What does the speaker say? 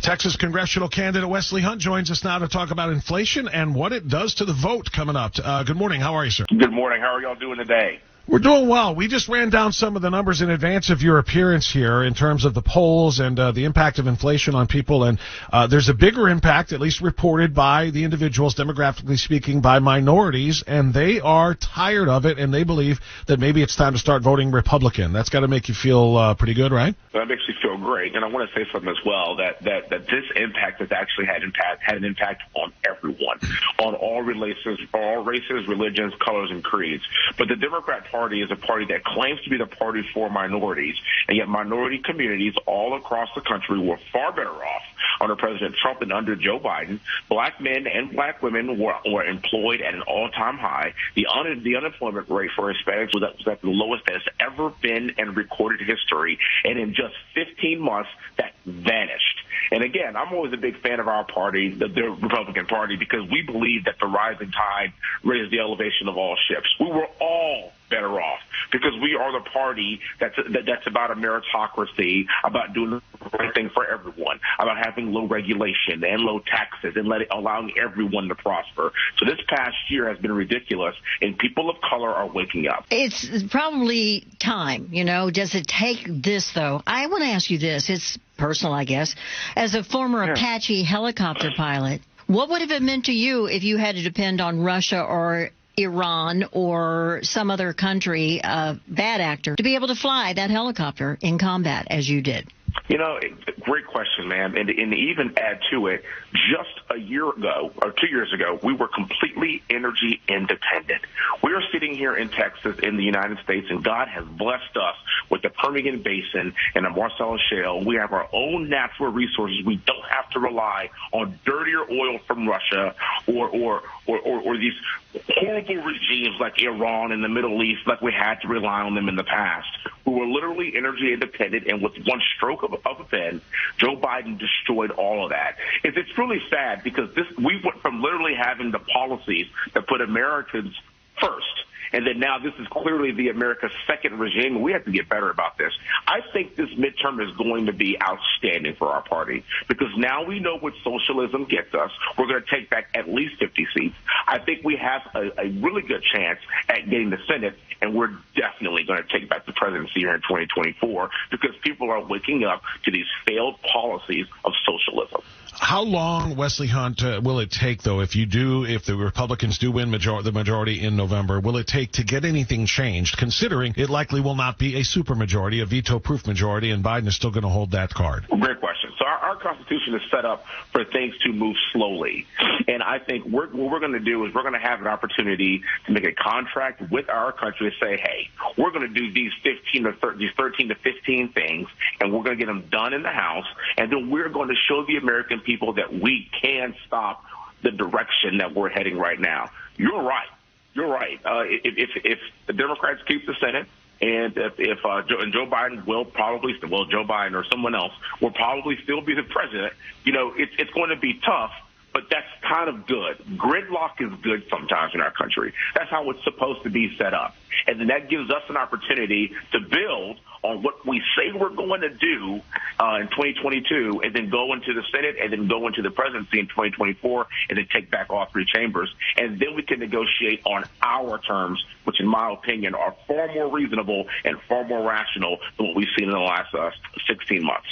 Texas congressional candidate Wesley Hunt joins us now to talk about inflation and what it does to the vote coming up. Good morning. How are you, sir? Good morning. How are y'all doing today? We're doing well. We just ran down some of the numbers in advance of your appearance here in terms of the polls and the impact of inflation on people. And there's a bigger impact, at least reported by the individuals, demographically speaking, by minorities. And they are tired of it, and they believe that maybe it's time to start voting Republican. That's got to make you feel pretty good, right? That makes me feel great. And I want to say something as well, that this impact has actually had an impact on everyone, on all races, religions, colors, and creeds. But the Democrat Party is a party that claims to be the party for minorities, and yet minority communities all across the country were far better off under President Trump than under Joe Biden. Black men and black women were employed at an all-time high. The unemployment rate for Hispanics was at the lowest that has ever been in recorded history, and in just 15 months, that vanished. And again, I'm always a big fan of our party, the Republican Party, because we believe that the rising tide raises the elevation of all ships. We were all better off because we are the party that's about a meritocracy, about doing the right thing for everyone, about having low regulation and low taxes and allowing everyone to prosper. So this past year has been ridiculous, and people of color are waking up. It's probably time, Does it take this, though? I want to ask you this. It's personal, I guess. As a former Apache helicopter pilot, what would have it meant to you if you had to depend on Russia or Iran or some other country, bad actor, to be able to fly that helicopter in combat as you did? Great question, ma'am. And even add to it, just a year ago or 2 years ago, we were completely energy independent. We are sitting here in Texas in the United States, and God has blessed us with the Permian Basin and the Marcellus Shale. We have our own natural resources. We don't have to rely on dirtier oil from Russia or these horrible regimes like Iran in the Middle East, like we had to rely on them in the past. We were literally energy independent, and with one stroke of a pen, Joe Biden destroyed all of that. It's really sad because we went from literally having the policies that put Americans first, and then now this is clearly the America's second regime, and we have to get better about this. I think this midterm is going to be outstanding for our party because now we know what socialism gets us. We're going to take back at least 50 seats. I think we have a really good chance at getting the Senate, and we're definitely going to take back the presidency here in 2024 because people are waking up to these failed policies of socialism. How long, Wesley Hunt, will it take, though, if the Republicans do win the majority in November, will it take to get anything changed, considering it likely will not be a supermajority, a veto-proof majority, and Biden is still going to hold that card? Great question. So our Constitution is set up for things to move slowly. And I think what we're going to do is we're going to have an opportunity to make a contract with our country to say, hey, we're going to do these 13 to 15 things, and we're going to get them done in the House, and then we're going to show the American people that we can stop the direction that we're heading right now. You're right. If the Democrats keep the Senate, and if Joe Biden Joe Biden or someone else will probably still be the president, it's going to be tough, but that's kind of good. Gridlock is good sometimes in our country. That's how it's supposed to be set up. And then that gives us an opportunity to build on what we say we're going to do in 2022 and then go into the Senate and then go into the presidency in 2024 and then take back all three chambers. And then we can negotiate on our terms, which in my opinion are far more reasonable and far more rational than what we've seen in the last 16 months.